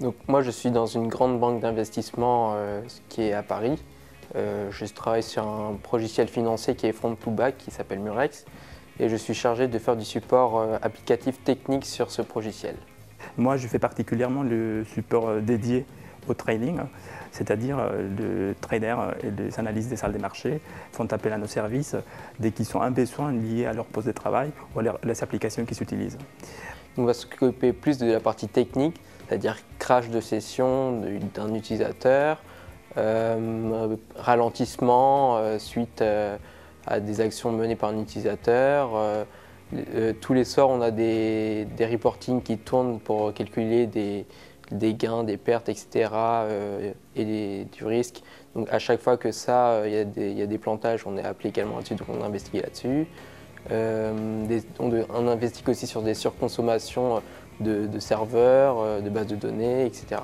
Donc moi je suis dans une grande banque d'investissement qui est à Paris. Je travaille sur un logiciel financier qui est front to back qui s'appelle Murex et je suis chargé de faire du support applicatif technique sur ce logiciel. Moi je fais particulièrement le support dédié au trading, c'est-à-dire les traders et les analystes des salles des marchés font appel à nos services dès qu'ils ont un besoin lié à leur poste de travail ou à les applications qu'ils utilisent. On va s'occuper plus de la partie technique, c'est-à-dire crash de session d'un utilisateur, ralentissement suite à des actions menées par un utilisateur. Tous les soirs, on a des reportings qui tournent pour calculer des gains, des pertes, etc. Et du risque. Donc à chaque fois que ça, il y a des plantages, on est appelé également là-dessus, donc on investigue là-dessus. On investigue aussi sur des surconsommations de serveurs, de bases de données, etc.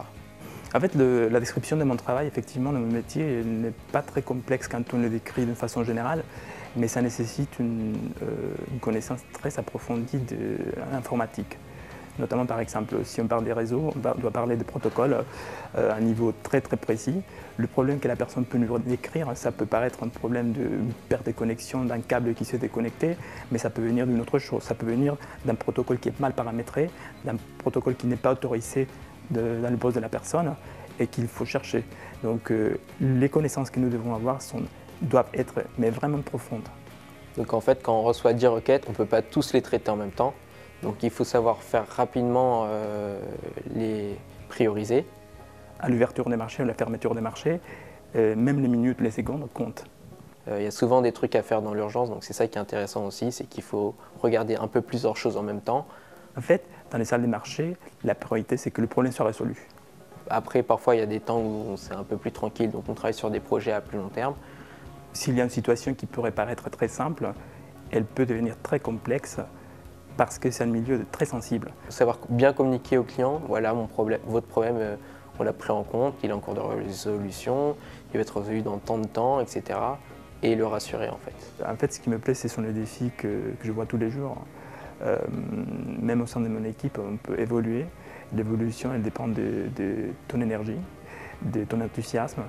En fait, la description de mon travail, effectivement, de mon métier n'est pas très complexe quand on le décrit d'une façon générale, mais ça nécessite une connaissance très approfondie de l'informatique. Notamment, par exemple, si on parle des réseaux, on doit parler de protocoles à un niveau très précis. Le problème que la personne peut nous décrire, ça peut paraître un problème de perte de connexion d'un câble qui s'est déconnecté, mais ça peut venir d'une autre chose. Ça peut venir d'un protocole qui est mal paramétré, d'un protocole qui n'est pas autorisé dans le poste de la personne et qu'il faut chercher. Donc les connaissances que nous devons avoir doivent être mais vraiment profondes. Donc en fait, quand on reçoit 10 requêtes, on ne peut pas tous les traiter en même temps. Donc il faut savoir faire rapidement les prioriser. À l'ouverture des marchés, à la fermeture des marchés, même les minutes, les secondes comptent. Il y a souvent des trucs à faire dans l'urgence, donc c'est ça qui est intéressant aussi, c'est qu'il faut regarder un peu plusieurs choses en même temps. En fait, dans les salles des marchés, la priorité c'est que le problème soit résolu. Après, parfois il y a des temps où c'est un peu plus tranquille, donc on travaille sur des projets à plus long terme. S'il y a une situation qui pourrait paraître très simple, elle peut devenir très complexe parce que c'est un milieu très sensible. Il faut savoir bien communiquer au client, voilà votre problème, on l'a pris en compte, il est en cours de résolution, il va être résolu dans tant de temps, etc. Et le rassurer en fait. En fait, ce qui me plaît, ce sont les défis que je vois tous les jours. Même au sein de mon équipe, on peut évoluer. L'évolution, elle dépend de ton énergie, de ton enthousiasme.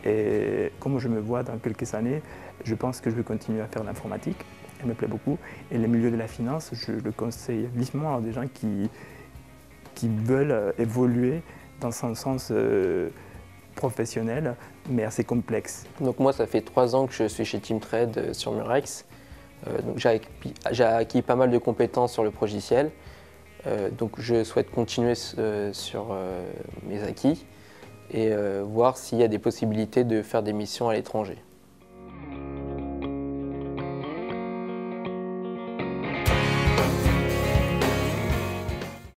Et comme je me vois dans quelques années, je pense que je vais continuer à faire l'informatique. Elle me plaît beaucoup. Et le milieu de la finance, je le conseille vivement à des gens qui veulent évoluer dans un sens professionnel, mais assez complexe. Donc moi, ça fait 3 ans que je suis chez TeamTrade sur Murex. Donc j'ai acquis pas mal de compétences sur le logiciel. Donc je souhaite continuer sur mes acquis et voir s'il y a des possibilités de faire des missions à l'étranger.